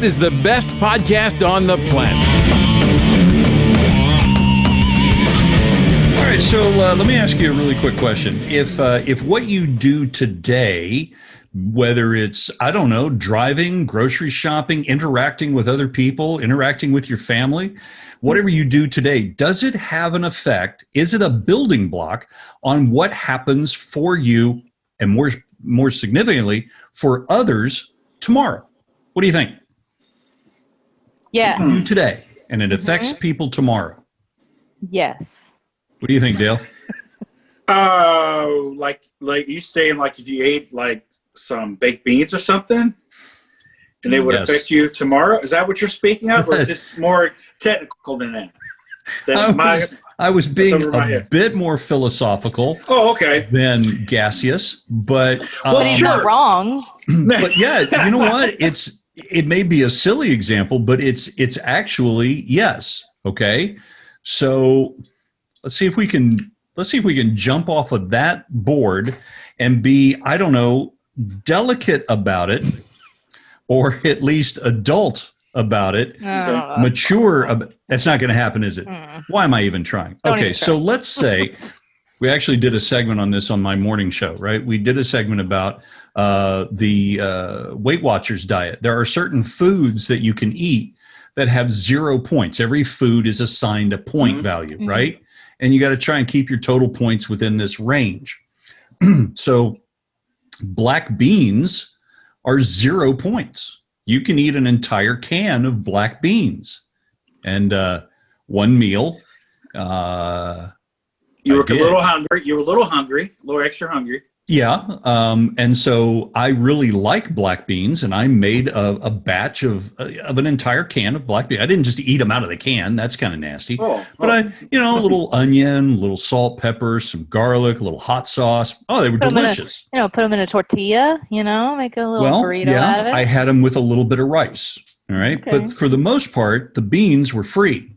is the best podcast on the planet. All right, so let me ask you a really quick question. If what you do today, whether it's, I don't know, driving, grocery shopping, interacting with other people, interacting with your family, whatever you do today, does it have an effect? Is it a building block on what happens for you and more significantly for others tomorrow? What do you think? Yes. You do today, and it affects people tomorrow. Yes. What do you think, Dale? Like you saying, like if you ate like some baked beans or something, and it would affect you tomorrow. Is that what you're speaking of, or is this more technical than that? I was being a bit more philosophical. Oh, okay. Than gaseous, but but he's not wrong. But yeah, you know what? It may be a silly example, but it's actually yes. Okay, so let's see if we can jump off of that board and be, I don't know, delicate about it, or at least adult about it, mature. That's not going to happen, is it? Why am I even trying? Okay, so let's say we actually did a segment on this on my morning show, right? We did a segment about the Weight Watchers diet. There are certain foods that you can eat that have 0 points. Every food is assigned a point value, right? And you got to try and keep your total points within this range. So black beans are 0 points. You can eat an entire can of black beans, and one meal. You were a little hungry. You were a little extra hungry. Yeah, and so I really like black beans, and I made a batch of an entire can of black beans. I didn't just eat them out of the can; that's kind of nasty. But a little onion, a little salt, pepper, some garlic, a little hot sauce. Oh, they were delicious. Put them in a tortilla. Make a little burrito out of it. I had them with a little bit of rice. All right, but for the most part, the beans were free.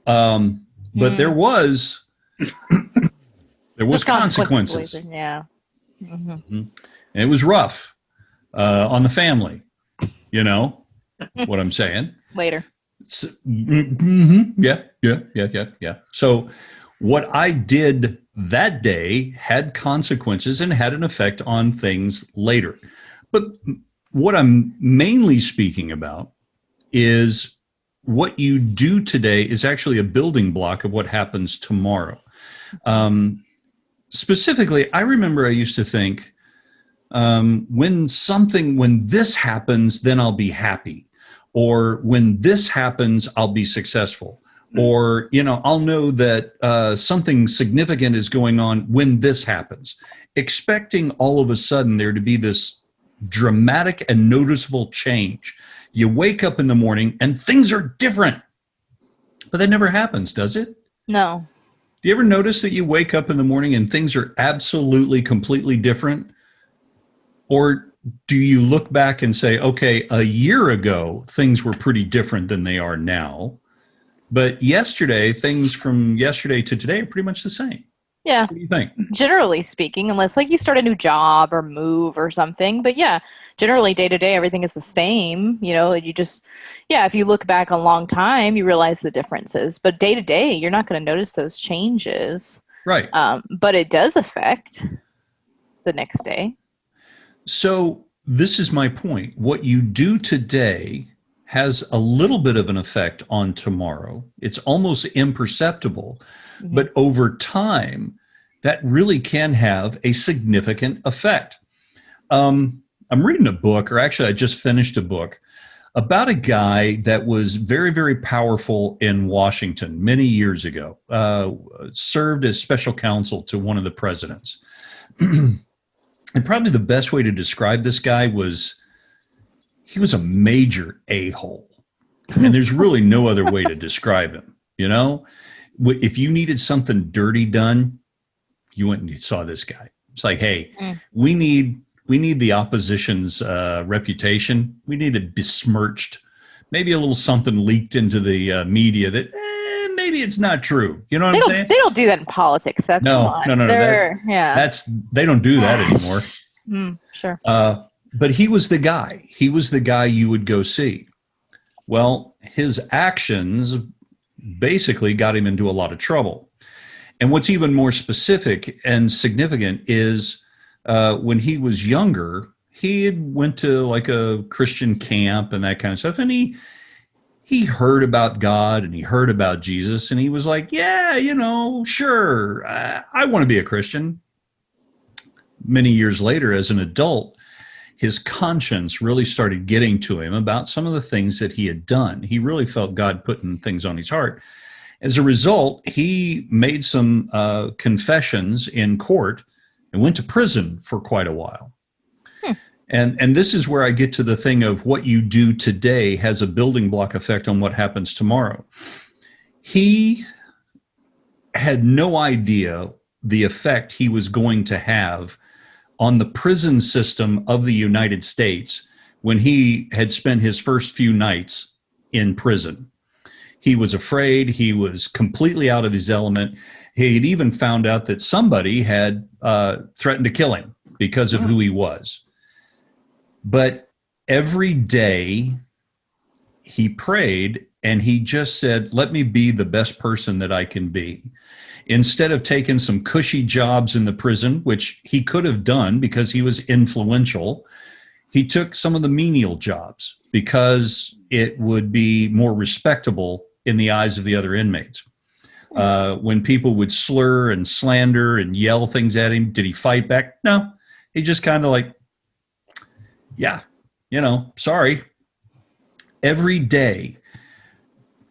But there was. There was consequences. Yeah. And it was rough on the family. You know what I'm saying? Later. So, Yeah. So what I did that day had consequences and had an effect on things later. But what I'm mainly speaking about is what you do today is actually a building block of what happens tomorrow. Specifically, I remember I used to think, when this happens, then I'll be happy. Or when this happens, I'll be successful. Or, I'll know that something significant is going on when this happens. Expecting all of a sudden there to be this dramatic and noticeable change. You wake up in the morning and things are different. But that never happens, does it? No. Do you ever notice that you wake up in the morning and things are absolutely, completely different? Or do you look back and say, okay, a year ago, things were pretty different than they are now. But things from yesterday to today are pretty much the same. Yeah. What do you think? Generally speaking, unless you start a new job or move or something. But yeah, generally day to day, everything is the same. If you look back a long time, you realize the differences. But day to day, you're not going to notice those changes. Right. But it does affect the next day. So this is my point. What you do today has a little bit of an effect on tomorrow. It's almost imperceptible. Mm-hmm. But over time, that really can have a significant effect. I'm reading a book, or actually I just finished a book, about a guy that was very, very powerful in Washington many years ago, served as special counsel to one of the presidents. And probably the best way to describe this guy was he was a major a-hole. And there's really no other way to describe him, If you needed something dirty done, you went and you saw this guy. It's like, hey, we need the opposition's reputation. We need it besmirched. Maybe a little something leaked into the media that maybe it's not true. You know what I'm saying? They don't do that in politics. Seth. No. They don't do that anymore. sure. But he was the guy. He was the guy you would go see. Well, his actions basically got him into a lot of trouble. And what's even more specific and significant is when he was younger, he had went to like a Christian camp and that kind of stuff. And he heard about God and he heard about Jesus. And he was like, yeah, sure, I want to be a Christian. Many years later, as an adult, his conscience really started getting to him about some of the things that he had done. He really felt God putting things on his heart. As a result, he made some confessions in court and went to prison for quite a while. And this is where I get to the thing of what you do today has a building block effect on what happens tomorrow. He had no idea the effect he was going to have on the prison system of the United States when he had spent his first few nights in prison. He was afraid. He was completely out of his element. He had even found out that somebody had threatened to kill him because of who he was. But every day he prayed and he just said, let me be the best person that I can be. Instead of taking some cushy jobs in the prison, which he could have done because he was influential, he took some of the menial jobs because it would be more respectable in the eyes of the other inmates. When people would slur and slander and yell things at him, did he fight back? No. He just kind of like, yeah, sorry. Every day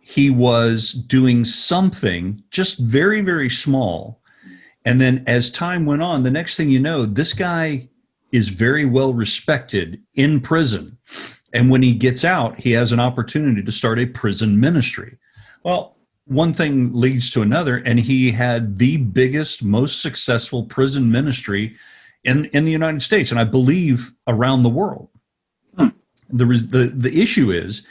he was doing something just very, very small. And then as time went on, the next thing you know, this guy is very well respected in prison. And when he gets out, he has an opportunity to start a prison ministry. Well, one thing leads to another, and he had the biggest, most successful prison ministry in the United States, and I believe around the world. The issue is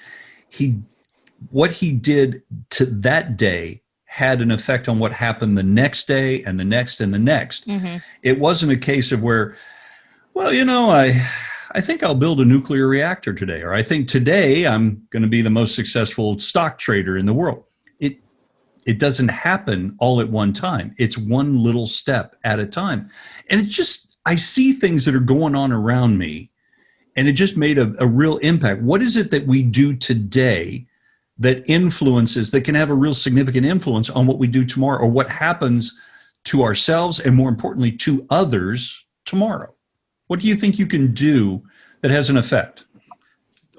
what he did to that day had an effect on what happened the next day and the next and the next. Mm-hmm. It wasn't a case of where, well, I think I'll build a nuclear reactor today, or I think today I'm going to be the most successful stock trader in the world. It doesn't happen all at one time. It's one little step at a time. And it's just, I see things that are going on around me, and it just made a real impact. What is it that we do today that can have a real significant influence on what we do tomorrow, or what happens to ourselves and, more importantly, to others tomorrow? What do you think you can do that has an effect?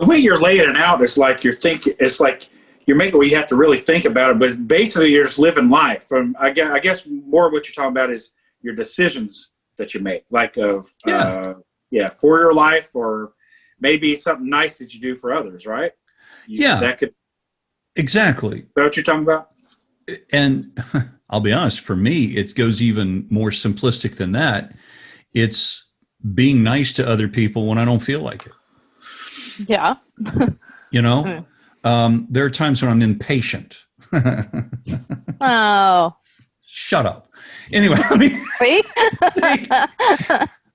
The way you're laying it out is like it's like you're making where you have to really think about it, but basically you're just living life. I guess more of what you're talking about is your decisions that you make, like for your life, or maybe something nice that you do for others, right? That could exactly. Is that what you're talking about? And I'll be honest, for me, it goes even more simplistic than that. It's being nice to other people when I don't feel like it. Yeah. There are times when I'm impatient. Oh. Shut up. Anyway, See?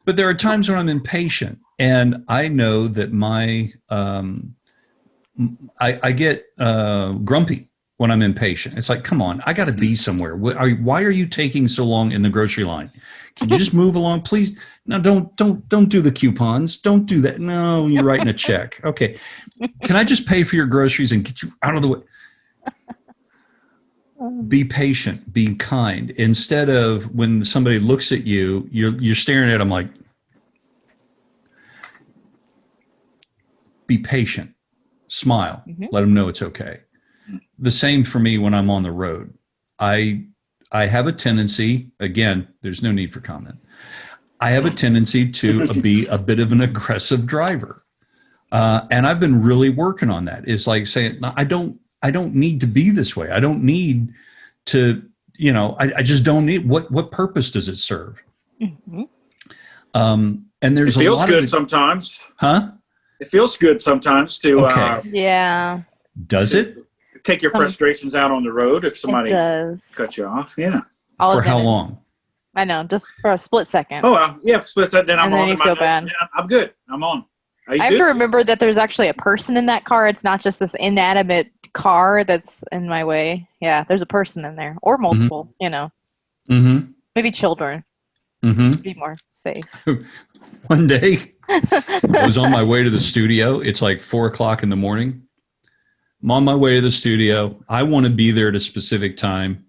But there are times when I'm impatient, and I know that I get grumpy when I'm impatient. It's like, come on, I got to be somewhere. Why are you taking so long in the grocery line? Can you just move along, please? No, don't do the coupons. Don't do that. No, you're writing a check. Okay. Can I just pay for your groceries and get you out of the way? Be patient, be kind. Instead of when somebody looks at you, you're staring at them like, be patient, smile, let them know it's okay. The same for me when I'm on the road. I have a tendency, again, there's no need for comment. I have a tendency to be a bit of an aggressive driver. And I've been really working on that. It's like saying, no, I don't need to be this way. I don't need to, I just don't need, what purpose does it serve? Mm-hmm. And there's it feels good sometimes. Huh? It feels good sometimes to, yeah. Does it? Take your frustrations out on the road if somebody cuts you off. Yeah. For how long? I know, just for a split second. Oh, well, yeah, split second, then I'm And then on. you feel bad. Then I'm good. I'm on. Are you I have good? to remember that there's actually a person in that car. It's not just this inanimate car that's in my way. Yeah, there's a person in there, or multiple. You know, Mm-hmm. maybe children. Mm-hmm. Be more safe. One day, I was on my way to the studio. It's like 4:00 in the morning. I'm on my way to the studio. I want to be there at a specific time.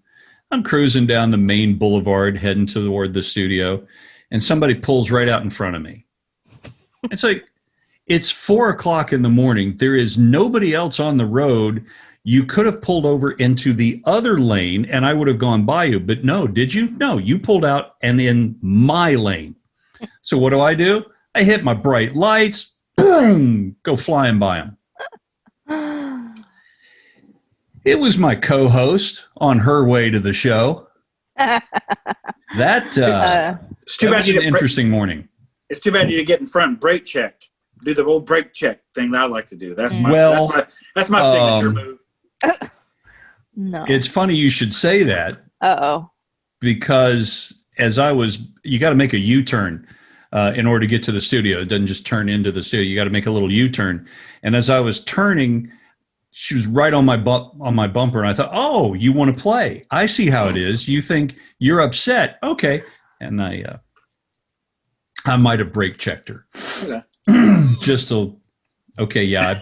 I'm cruising down the main boulevard heading toward the studio, and somebody pulls right out in front of me. It's like, it's 4:00 in the morning. There is nobody else on the road. You could have pulled over into the other lane and I would have gone by you. But no, did you? No, you pulled out and in my lane. So what do? I hit my bright lights, boom, go flying by them. It was my co-host on her way to the show. It's too That bad was you an didn't interesting morning. It's too bad you didn't get in front and brake check. Do the old brake check thing that I like to do. That's my that's my signature move. No. It's funny you should say that. Uh-oh. Because you got to make a U-turn in order to get to the studio. It doesn't just turn into the studio. You got to make a little U-turn. And as I was turning, she was right on my bumper, and I thought, "Oh, you want to play? I see how it is. You think you're upset? Okay." And I might have brake checked her. Okay. Yeah.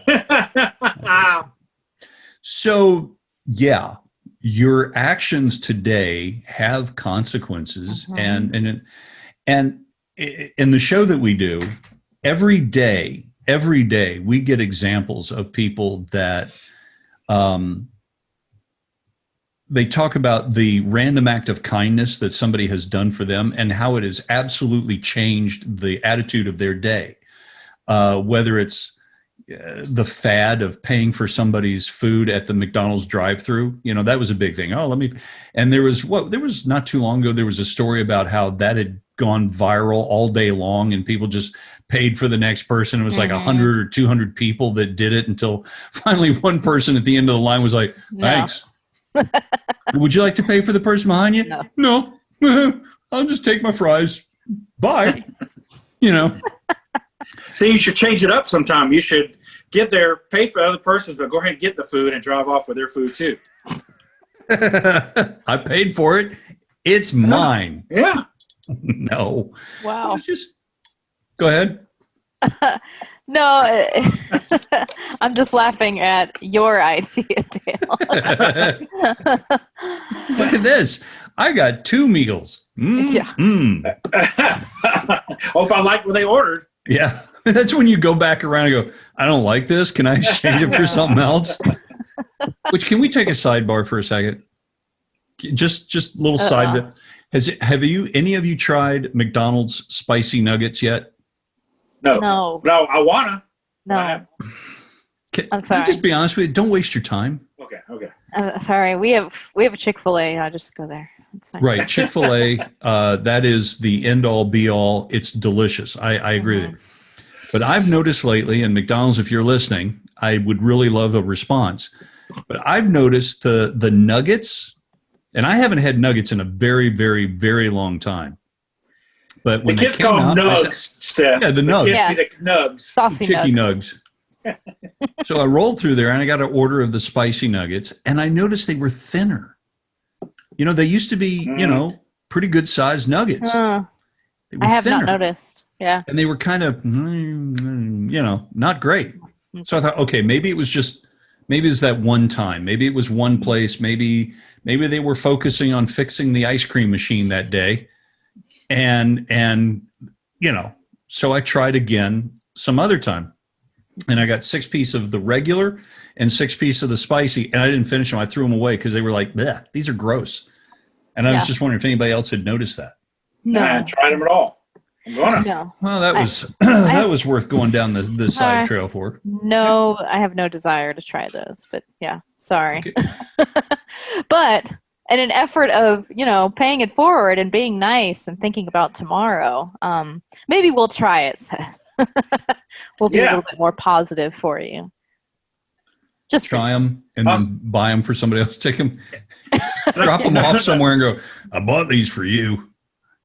So yeah. Your actions today have consequences, and in the show that we do, every day we get examples of people that they talk about the random act of kindness that somebody has done for them and how it has absolutely changed the attitude of their day. Whether it's the fad of paying for somebody's food at the McDonald's drive-thru, that was a big thing. And there was not too long ago, there was a story about how that had gone viral all day long and people just paid for the next person. It was like 100 or 200 people that did it until finally one person at the end of the line was like, "Thanks. No. Would you like to pay for the person behind you?" No. I'll just take my fries. Bye. See, you should change it up sometime. You should get there, pay for other persons, but go ahead and get the food and drive off with their food too. I paid for it. It's mine. Yeah. No. Wow. Go ahead. No, I'm just laughing at your idea, Dale. Look at this. I got 2 meals. Yeah. Hope I like what they ordered. Yeah. That's when you go back around and go, "I don't like this. Can I exchange it for something else?" Which, can we take a sidebar for a second? Just a little side. Have any of you tried McDonald's spicy nuggets yet? No, I wanna. No. I'm I'm sorry. Can I just be honest with you? Don't waste your time. Okay. I'm sorry. We have a Chick-fil-A. I'll just go there. It's fine. Right. Chick-fil-A, that is the end all be all. It's delicious. I agree with you. But I've noticed lately, and McDonald's, if you're listening, I would really love a response. But I've noticed the nuggets, and I haven't had nuggets in a very, very, very long time. But when the kids they came call them out, nugs, Seth. Yeah, the nugs. The nugs. Saucy Chicky nugs. So I rolled through there and I got an order of the spicy nuggets, and I noticed they were thinner. They used to be, pretty good sized nuggets. I have not noticed. Yeah. And they were kind of, not great. So I thought, okay, maybe it's that one time. Maybe it was one place. Maybe they were focusing on fixing the ice cream machine that day. And so I tried again some other time. And I got 6 pieces of the regular and 6 pieces of the spicy. And I didn't finish them. I threw them away because they were like, bleh, these are gross. And I was just wondering if anybody else had noticed that. No. I haven't tried them at all. I'm gonna. No. Well, that was that was worth going down the side trail for. No, I have no desire to try those. But yeah, sorry. Okay. But in an effort of, paying it forward and being nice and thinking about tomorrow, maybe we'll try it, Seth. We'll be a little bit more positive for you. Just try them and then buy them for somebody else. Take them, drop them off somewhere and go, "I bought these for you."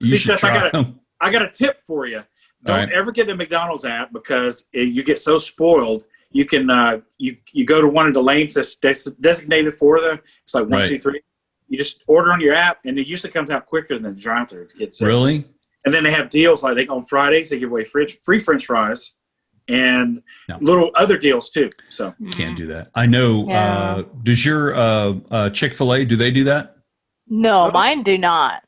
You See, should Seth, try them. I got a tip for you. Don't right. ever get a McDonald's app because you get so spoiled. You can you go to one of the lanes that's designated for them. It's like 1, Right. 2, 3. You just order on your app, and it usually comes out quicker than the drive-thru to get service. Really? And then they have deals like on Fridays they give away free French fries and little other deals too. So Can't do that. I know. Yeah. Does your Chick-fil-A, do they do that? No, mine do not.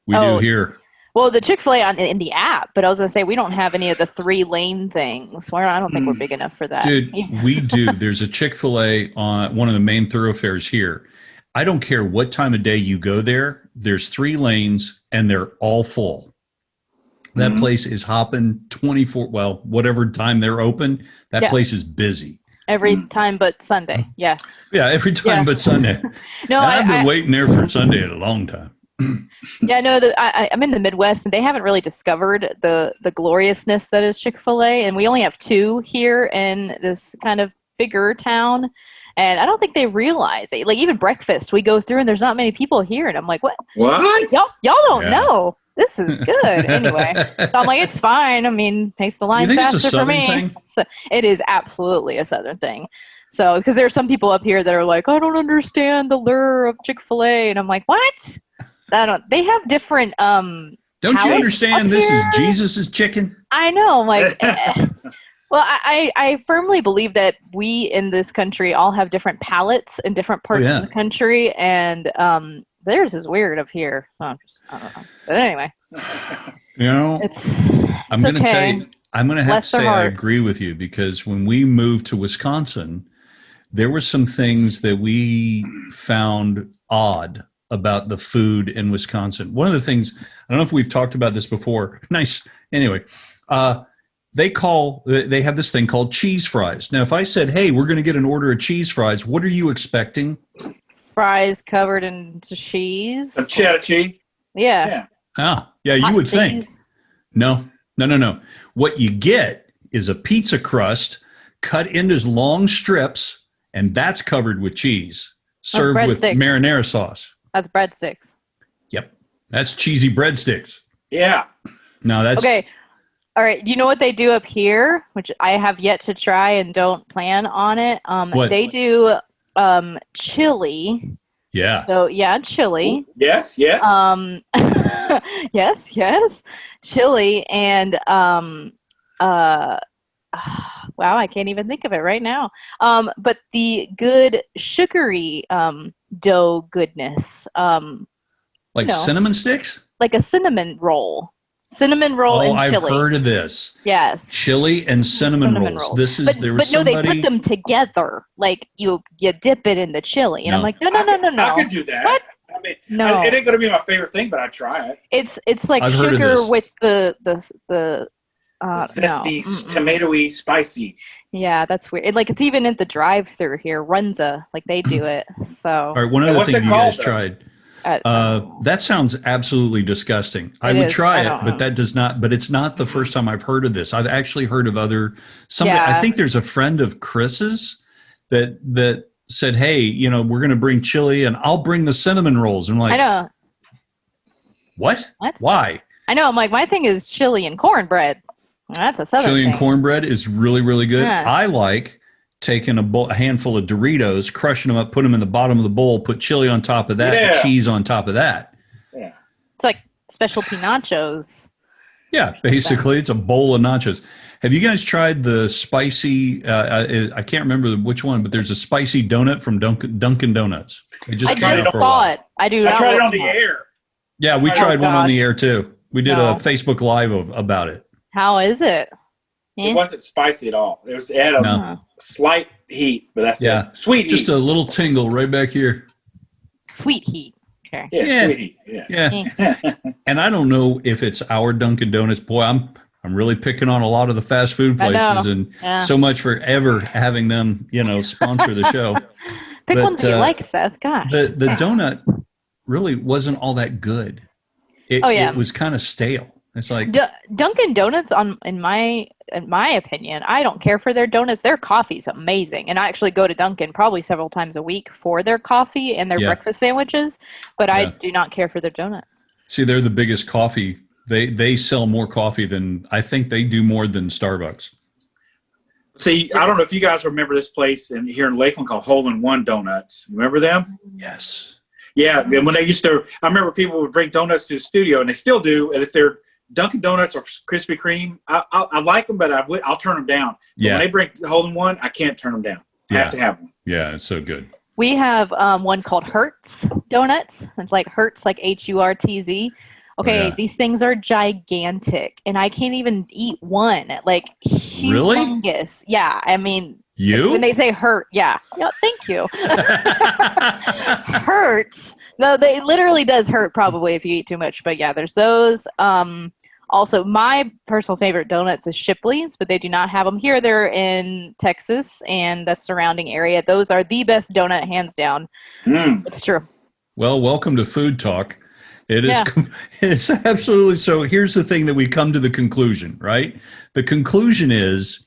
We do here. Well, the Chick-fil-A in the app, but I was going to say we don't have any of the 3-lane things. I don't think we're big enough for that. Dude, we do. There's a Chick-fil-A on one of the main thoroughfares here. I don't care what time of day you go there. There's 3 lanes, and they're all full. That place is hopping 24, well, whatever time they're open, that place is busy. Every time but Sunday, yes. Yeah, every time but Sunday. No, I've been waiting there for Sunday a long time. Yeah, no, I'm in the Midwest, and they haven't really discovered the gloriousness that is Chick-fil-A, and we only have 2 here in this kind of bigger town, and I don't think they realize it. Like, even breakfast, we go through, and there's not many people here, and I'm like, what? What? Y'all don't know. This is good. Anyway, so I'm like, it's fine. I mean, makes the line faster for me. Thing? So it is absolutely a Southern thing. So, because there are some people up here that are like, I don't understand the lure of Chick-fil-A, and I'm like, what? They have different Don't you understand this is Jesus's chicken? I know, like well, I firmly believe that we in this country all have different palates in different parts of the country, and theirs is weird up here. I don't know. But anyway. You know, I'm going to tell you, I'm going to have to say I agree with you, because when we moved to Wisconsin, there were some things that we found odd about the food in Wisconsin. One of the things, I don't know if we've talked about this before. Nice. Anyway, they have this thing called cheese fries. Now, if I said, hey, we're going to get an order of cheese fries, what are you expecting? Fries covered in cheese. A cheddar cheese? Yeah. Yeah, you would think. No. What you get is a pizza crust cut into long strips, and that's covered with cheese, served with marinara sauce. That's breadsticks. Yep. That's cheesy breadsticks. Yeah. No, that's... Okay. All right. You know what they do up here, which I have yet to try and don't plan on it? What? They do chili. Yeah. So, chili. Ooh, yes. yes. Chili and wow, I can't even think of it right now. But the good sugary dough goodness. Like cinnamon sticks? Like a cinnamon roll. Cinnamon roll and chili. I've heard of this. Yes. Chili and cinnamon rolls. This is but no, they put them together. Like you dip it in the chili. And I'm like, no. I could do that. What? I mean, no. It ain't going to be my favorite thing, but I'd try it. It's like sugar with the zesty, tomatoey, spicy. Yeah, that's weird. It's even in the drive-through here, Runza, like they do it. So, all right, one other thing you guys tried. That sounds absolutely disgusting. I would try it, but that does not. But it's not the first time I've heard of this. I've actually heard of I think there's a friend of Chris's that said, "Hey, we're going to bring chili, and I'll bring the cinnamon rolls." And I'm like, I know. What? Why? I know. I'm like, my thing is chili and cornbread. That's a Southern chili thing. And cornbread is really, really good. Yeah. I like taking a handful of Doritos, crushing them up, put them in the bottom of the bowl, put chili on top of that, and cheese on top of that. Yeah. It's like specialty nachos. Yeah, basically, it's a bowl of nachos. Have you guys tried the spicy, I can't remember which one, but there's a spicy donut from Dunkin' Donuts. I just saw it. I tried it on the air. Yeah, we tried one on the air, too. We did a Facebook Live about it. How is it? It wasn't spicy at all. It had a slight heat, but that's it. Sweet heat. Just a little tingle right back here. Sweet heat. Okay. Yeah, sweet heat. Yeah. And I don't know if it's our Dunkin' Donuts. Boy, I'm really picking on a lot of the fast food places, and so much for ever having them, sponsor the show. Pick ones you like, Seth. Gosh. The donut really wasn't all that good. It was kind of stale. It's like Dunkin' Donuts, in my opinion, I don't care for their donuts. Their coffee's amazing, and I actually go to Dunkin' probably several times a week for their coffee and their breakfast sandwiches. But I do not care for their donuts. See, they're the biggest coffee They sell more coffee than I think they do more than Starbucks. See, I don't know if you guys remember this place here in Lakeland called Hole in One Donuts. Remember them? Yes. Yeah, and when they used to, I remember people would bring donuts to the studio, and they still do. And if they're Dunkin' Donuts or Krispy Kreme, I like them, but I'll turn them down. But when they bring Hole in One, I can't turn them down. I have to have them. Yeah, it's so good. We have one called Hertz Donuts. It's like Hertz, like Hurtz. Okay, these things are gigantic, and I can't even eat one. Like, humongous. Really? Yeah, I mean, when they say Hurt, yeah, thank you. Hurts. No, they literally does hurt probably if you eat too much. But yeah, there's those. Also, my personal favorite donuts is Shipley's, but they do not have them here. They're in Texas and the surrounding area. Those are the best donut, hands down. It's true. Well, welcome to Food Talk. It is. It's absolutely so. Here's the thing that we come to the conclusion, right? The conclusion is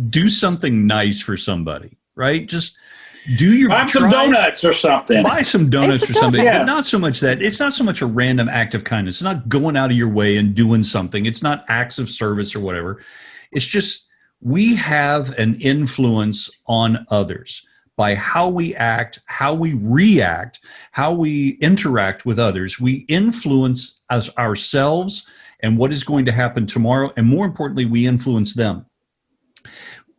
do something nice for somebody, right? Just do your buy some donuts or something. Buy some donuts or something. Yeah. But not so much that. It's not so much a random act of kindness. It's not going out of your way and doing something. It's not acts of service or whatever. It's just we have an influence on others by how we act, how we react, how we interact with others. We influence ourselves and what is going to happen tomorrow. And more importantly, we influence them.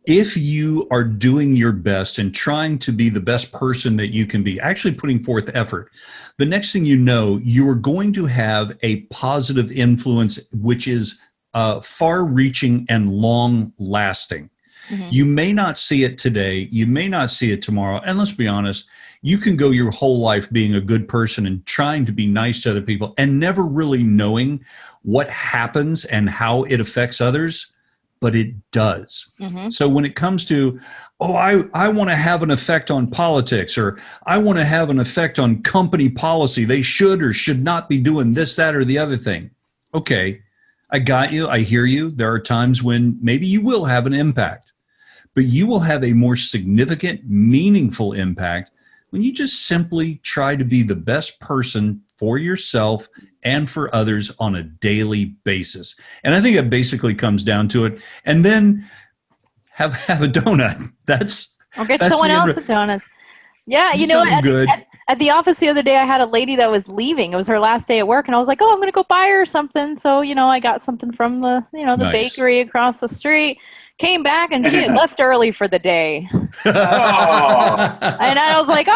If you are doing your best and trying to be the best person that you can be, actually putting forth effort, the next thing you know, you are going to have a positive influence, which is far-reaching and long-lasting. Mm-hmm. You may not see it today. You may not see it tomorrow. And let's be honest, you can go your whole life being a good person and trying to be nice to other people and never really knowing what happens and how it affects others. But it does. Mm-hmm. So when it comes to, I want to have an effect on politics, or I want to have an effect on company policy, they should or should not be doing this, that, or the other thing. Okay, I got you. I hear you. There are times when maybe you will have an impact, but you will have a more significant, meaningful impact when you just simply try to be the best person for yourself and for others on a daily basis. And I think it basically comes down to it. And then have a donut. I'll get someone else a donut. Yeah, you know, at the office the other day, I had a lady that was leaving. It was her last day at work, and I was like, I'm going to go buy her something. So, I got something from the bakery across the street. Came back, and she had left early for the day. And I was like,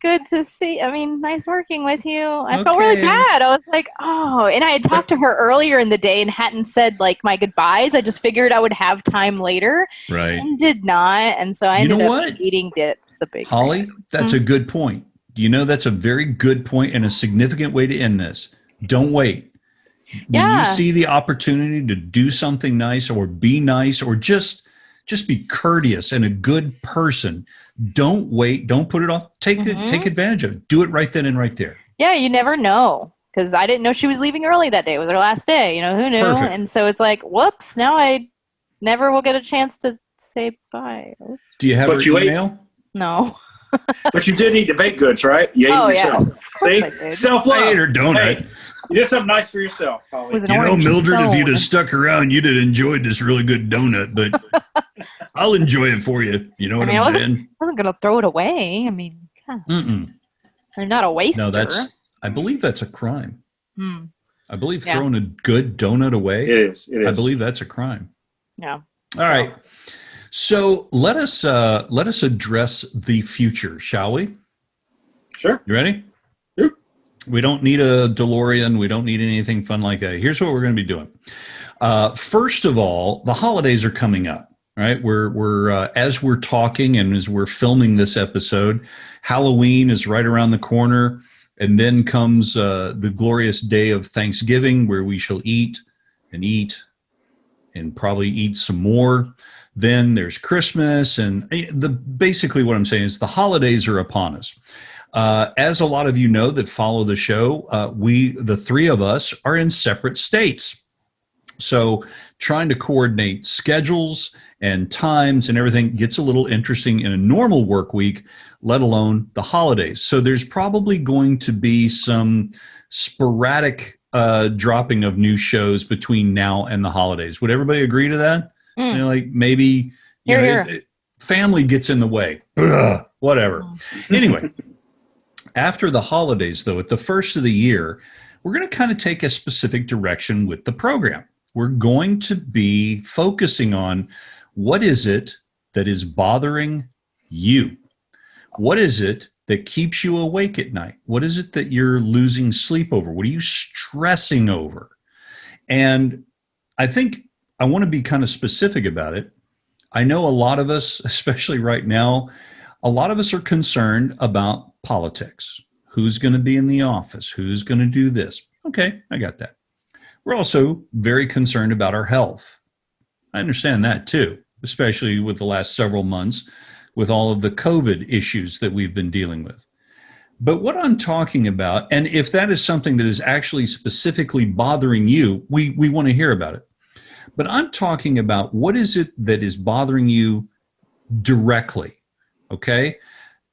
good to see. I mean, nice working with you. I felt really bad. I was like, and I had talked to her earlier in the day and hadn't said like my goodbyes. I just figured I would have time later. Right. And did not. And so I ended up eating the bakery. Holly, that's a good point. That's a very good point and a significant way to end this. Don't wait. When you see the opportunity to do something nice or be nice or just be courteous and a good person, don't wait. Don't put it off. Take advantage of it. Do it right then and right there. Yeah, you never know. Because I didn't know she was leaving early that day. It was her last day. Who knew? Perfect. And so it's like, whoops, now I never will get a chance to say bye. Do you have her email? No. But you did eat the baked goods, right? You ate yourself. See? Self-love. I ate her donut. Hey, you did something nice for yourself, Holly. Mildred, if you'd have stuck around, you'd have enjoyed this really good donut, but I'll enjoy it for you. You know what I'm saying? I wasn't going to throw it away. I mean, I'm not a waster. No, I believe that's a crime. I believe throwing a good donut away. It is. I believe that's a crime. Yeah. All right. So let us address the future, shall we? Sure. You ready? Yep. We don't need a DeLorean. We don't need anything fun like that. Here's what we're going to be doing. First of all, the holidays are coming up. Right, we're as we're talking and as we're filming this episode, Halloween is right around the corner, and then comes the glorious day of Thanksgiving, where we shall eat and probably eat some more. Then there's Christmas, and basically what I'm saying is the holidays are upon us. As a lot of you know that follow the show, the three of us are in separate states. So trying to coordinate schedules and times and everything gets a little interesting in a normal work week, let alone the holidays. So there's probably going to be some sporadic dropping of new shows between now and the holidays. Would everybody agree to that? Mm. You know, like maybe family gets in the way. Ugh, whatever. Anyway, after the holidays, though, at the first of the year, we're going to kind of take a specific direction with the program. We're going to be focusing on what is it that is bothering you? What is it that keeps you awake at night? What is it that you're losing sleep over? What are you stressing over? And I think I want to be kind of specific about it. I know a lot of us, especially right now, a lot of us are concerned about politics. Who's going to be in the office? Who's going to do this? Okay, I got that. We're also very concerned about our health. I understand that too, especially with the last several months with all of the COVID issues that we've been dealing with. But what I'm talking about, and if that is something that is actually specifically bothering you, we want to hear about it. But I'm talking about what is it that is bothering you directly, okay?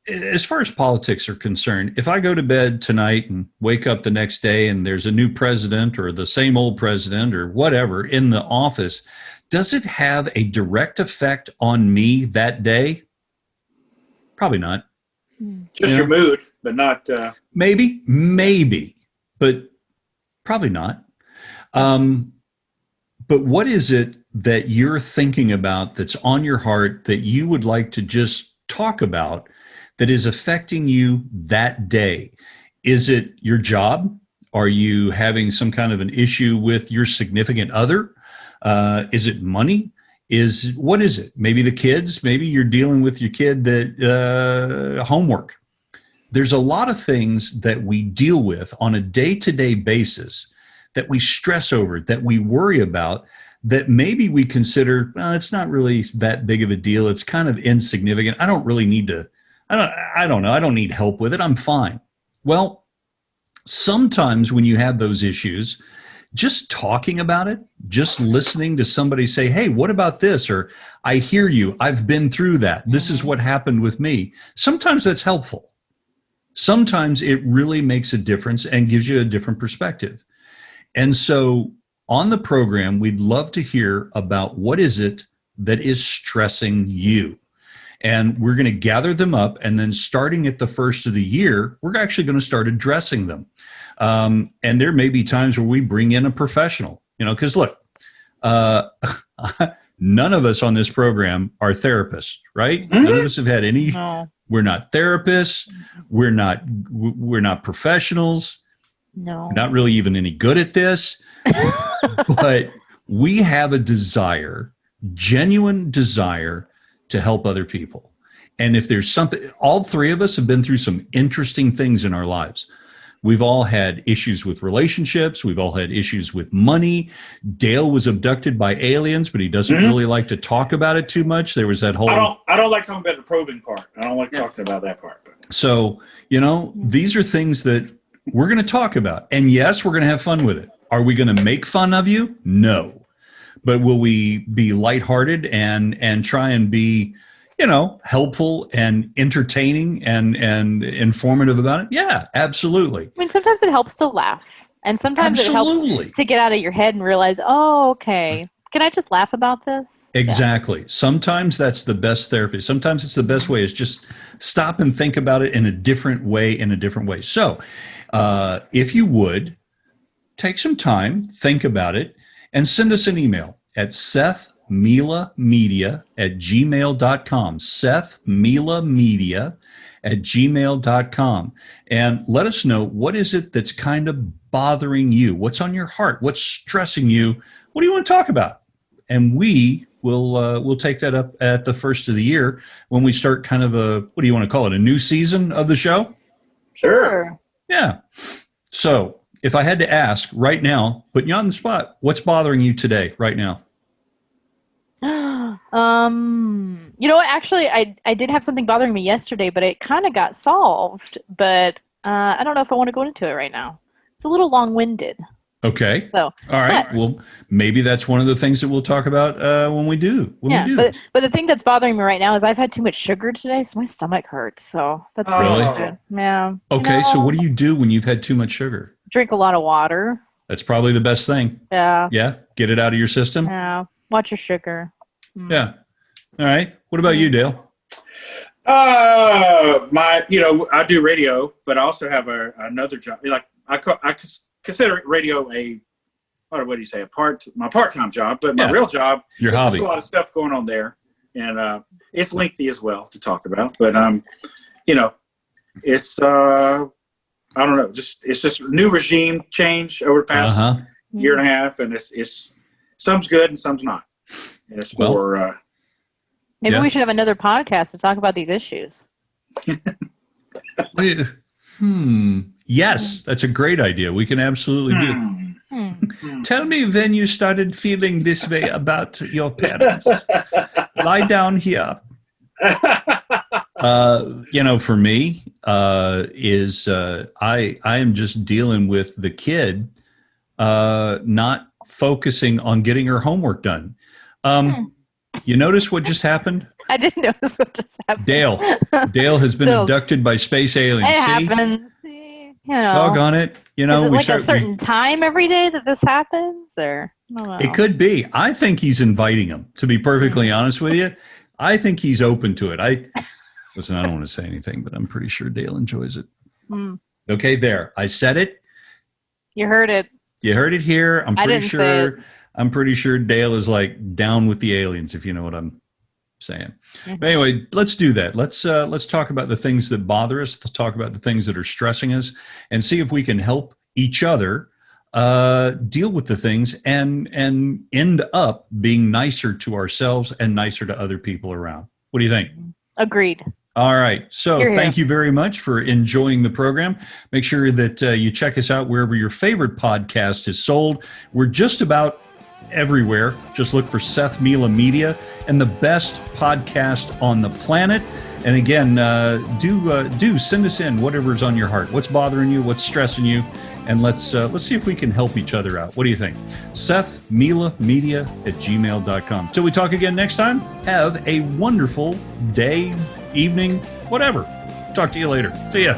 As far as politics are concerned, if I go to bed tonight and wake up the next day and there's a new president or the same old president or whatever in the office, does it have a direct effect on me that day? Probably not. Just your mood, but not... Maybe, but probably not. But what is it that you're thinking about that's on your heart that you would like to just talk about that is affecting you that day? Is it your job? Are you having some kind of an issue with your significant other? Is it money? What is it? Maybe the kids, maybe you're dealing with your kid that homework. There's a lot of things that we deal with on a day-to-day basis that we stress over, that we worry about, that maybe we consider, well, it's not really that big of a deal. It's kind of insignificant. I don't really need to, I don't know. I don't need help with it. I'm fine. Well, sometimes when you have those issues, just talking about it, just listening to somebody say, hey, what about this? Or I hear you. I've been through that. This is what happened with me. Sometimes that's helpful. Sometimes it really makes a difference and gives you a different perspective. And so on the program, we'd love to hear about what is it that is stressing you. And we're going to gather them up, and then starting at the first of the year, we're actually going to start addressing them. And there may be times where we bring in a professional, because look, none of us on this program are therapists, right? Mm-hmm. None of us have had any. No. We're not therapists. We're not professionals. No, we're not really even any good at this. But we have a desire, genuine desire, to help other people. And if there's something, all three of us have been through some interesting things in our lives. We've all had issues with relationships. We've all had issues with money. Dale was abducted by aliens, but he doesn't really like to talk about it too much. There was that whole... I don't like talking about the probing part. I don't like talking about that part. But. So, these are things that we're going to talk about. And yes, we're going to have fun with it. Are we going to make fun of you? No. But will we be lighthearted and try and be, helpful and entertaining and informative about it? Yeah, absolutely. I mean, sometimes it helps to laugh. And sometimes it helps to get out of your head and realize, oh, okay, can I just laugh about this? Exactly. Yeah. Sometimes that's the best therapy. Sometimes it's the best way is just stop and think about it in a different way. So if you would, take some time, think about it, and send us an email at sethmilamedia@gmail.com. sethmilamedia@gmail.com. And let us know, what is it that's kind of bothering you? What's on your heart? What's stressing you? What do you want to talk about? And we'll take that up at the first of the year when we start kind of what do you want to call it, a new season of the show? Sure. Yeah. So if I had to ask right now, put you on the spot, what's bothering you today, right now? Actually, I did have something bothering me yesterday, but it kind of got solved. But I don't know if I want to go into it right now. It's a little long-winded. Okay. So, all right. Well, maybe that's one of the things that we'll talk about when we do. But the thing that's bothering me right now is I've had too much sugar today, so my stomach hurts. So that's really good. Yeah. Okay. So what do you do when you've had too much sugar? Drink a lot of water. That's probably the best thing. Yeah. Yeah. Get it out of your system. Yeah. Watch your sugar. Yeah. All right. What about you, Dale? I do radio, but I also have another job. Like I consider radio my part-time job, but my real job, your hobby. There's a lot of stuff going on there, and it's lengthy as well to talk about. But it's I don't know, it's just new regime change over the past year and a half, and it's some's good and some's not. And it's more. Maybe we should have another podcast to talk about these issues. Yes, that's a great idea. We can absolutely do it. Tell me when you started feeling this way about your parents. Lie down here. For me, I am just dealing with the kid not focusing on getting her homework done. You notice what just happened? I didn't notice what just happened. Dale has been abducted by space aliens. It happens. Doggone it. Is it like a certain time every day that this happens? Or I don't know. It could be. I think he's inviting him, to be perfectly honest with you. I think he's open to it. Listen, I don't want to say anything, but I'm pretty sure Dale enjoys it. Okay, there. I said it. You heard it. You heard it here. I didn't say it. I'm pretty sure Dale is like down with the aliens, if you know what I'm saying. But anyway, let's do that. Let's talk about the things that bother us. Let's talk about the things that are stressing us, and see if we can help each other deal with the things and end up being nicer to ourselves and nicer to other people around. What do you think? Agreed. All right. So thank you very much for enjoying the program. Make sure that you check us out wherever your favorite podcast is sold. We're just about everywhere. Just look for Seth Mila Media and the best podcast on the planet. And again, do send us in whatever's on your heart. What's bothering you? What's stressing you? And let's see if we can help each other out. What do you think? Seth Mila Media @gmail.com. Till we talk again next time, have a wonderful day, evening, whatever. Talk to you later. See ya.